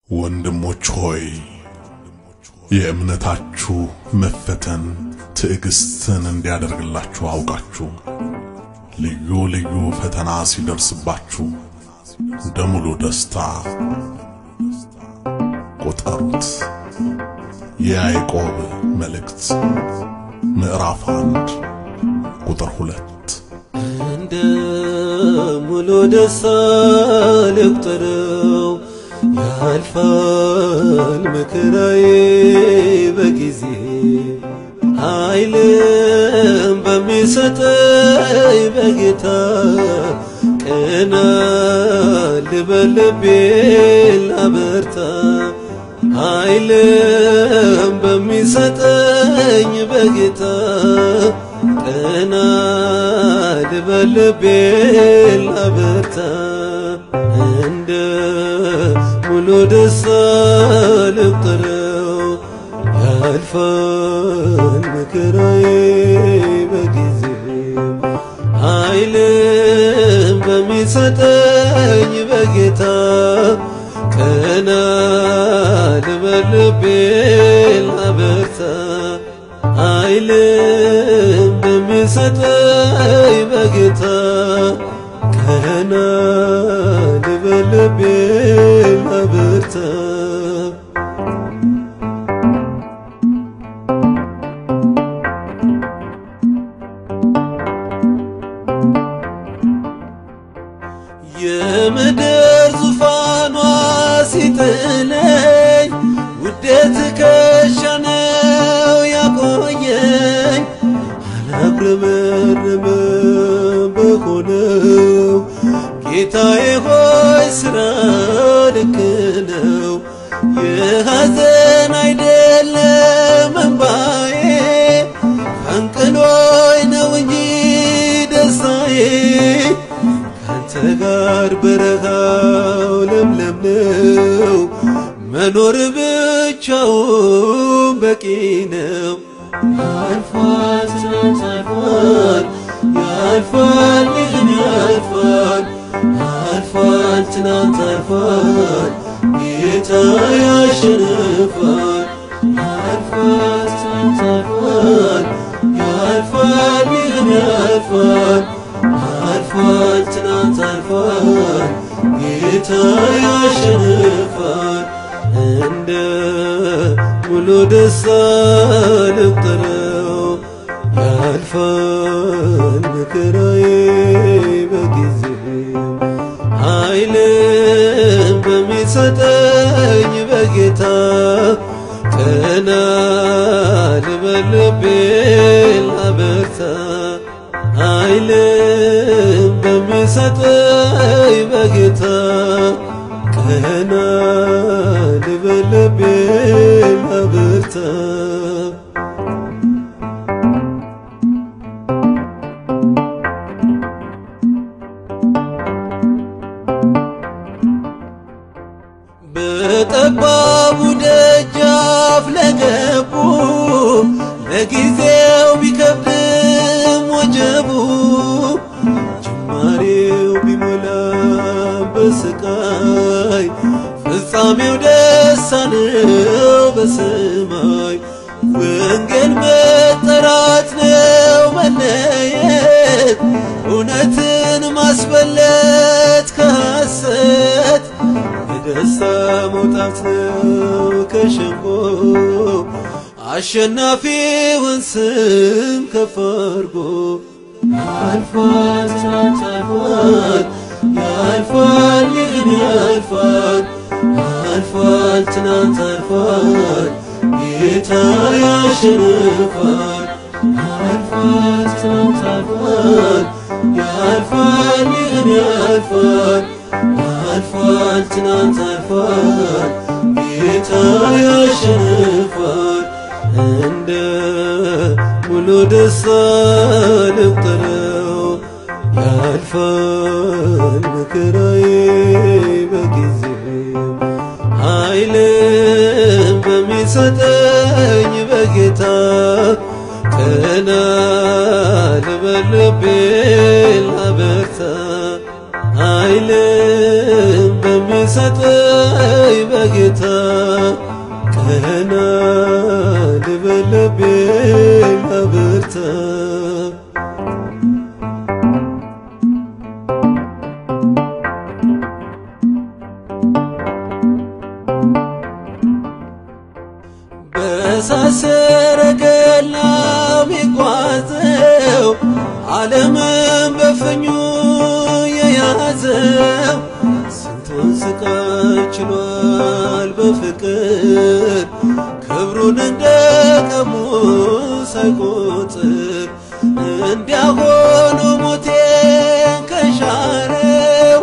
ወንድሞች ሆይ የእምነታችሁ መፈተን ትዕግስትን እንዲያደርግላችሁ አውቃችሁ ልዩ ልዩ ፈተና ሲደርስባችሁ ደሙሉ ደስታ ቆጠሩት። የያዕቆብ መልእክት ምዕራፍ 1 ቁጥር 2 ደሙሉ ደስታ ልቁጠረው ያልፋል መከራዬ በጊዜ ኃይልም በሚሰጠኝ በጌታ ቀና ልበል ልቤን ላበርታ ኃይልም በሚሰጠኝ በጌታ ቀና ልበል ልቤን ላበርታ እንደ ሙሉ ደስታ ልቁጠረው ያልፋል መከራዬ በጊዜ ኃይልም በሚሰጠኝ በጌታ ቀና ልበል ልቤን ላበርታ ኃይልም በሚሰጠኝ በጌታ ቀና ልበል ልቤን ላበርታ የምድር ዙፋኗ ሲጥለኝ ውዴት ከሻነው ያቆየኝ አላጉረመርም በሆነው ጌታዬ ሆይ ስራ ልክ ነው የሐዘን አይደለም እንባዬ ፈንቅሎኝ ነው እንጂ ደስታዬ ካንተ ጋር በረሃው ለምለም ነው መኖር ብቻውን በቂ ነው ያልፋል ትናንት አልፏል ያልፋል ይህም ያልፋል ያልፋል ትናንት አልፏል ጌታ ያሸንፋል ያልፋል ትናንት አልፏል ያልፋል ይህም ያልፋል ያልፋል ትናንት አልፏል ጌታ ያሸንፋል እንደ ሙሉ ደስታ ልቁጠረው ያልፋል መከራዬ በጊዜ ኃይልም በሚሰጠኝ በጌታ ቀና ልበል ልቤን ላበርታ ኃይልም በሚሰጠኝ በጌታ ቀና ልበል ልቤን ላበርታ በጠባቡ ደጃፍ ለገቡ ለጊዜው ቢከብድም ወጀቡ ጅማሬው ቢሞላ በስቃይ ፍጻሜው ደስታ ነው በሰማይ ወንጌል መጠራት ነው መለየት እውነትን ማስበለት ከሐሰት በደስታ መውጣት ነው ከሸንጎ አሸናፊውን ስም ከፍ አድርጎ ያልፋል ትናንት አልፏል ያልፋል ይህም ያልፋል ያልፋል ትናንት አልፏል ጌታ ያሸንፋል ያልፋል ትናንት አልፏል ያልፋል ይህም ያልፋል ያልፋል ትናንት አልፏል ጌታ ያሸንፋል እንደ ሙሉ ደስታ ልቁጠረው ያልፋል መከራዬ በጊዜ ኃይልም በሚሰጠኝ በጌታ ቀና ልበል ልቤን ላበርታ ኃይልም በሚሰጠኝ በሚሰጠኝ በጌታ ቀና ልበል ልቤን አበርታ በሳሰረገላ ሚጓዘው ዓለምን በፍኙ የያዘው ስንቱን ስቃይ ችሏል በፍቅር ክብሩን እንደቀሙ ሳይቆጥር እንዲያ ሆኖ ሞቴን ከሻረው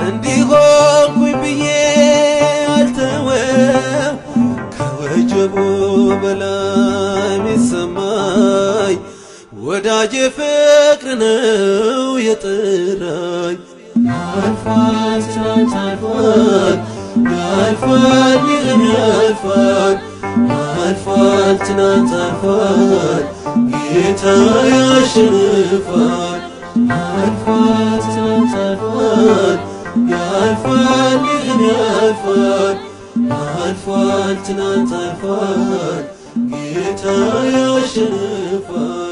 እንዲሆንኩኝ ብዬ አልተወው ከወጀቡ በላይ ሚሰማኝ ወዳጄ ፍቅር ነው የጠራኝ ያልፋል ትናንት አልፏል ያልፋል ይህም ያልፋል ያልፋል ትናንት አልፏል ጌታ ያሸንፋል ያልፋል ትናንት አልፏል ያልፋል ይህም ያልፋል ያልፋል ትናንት አልፏል ጌታ ያሸንፋል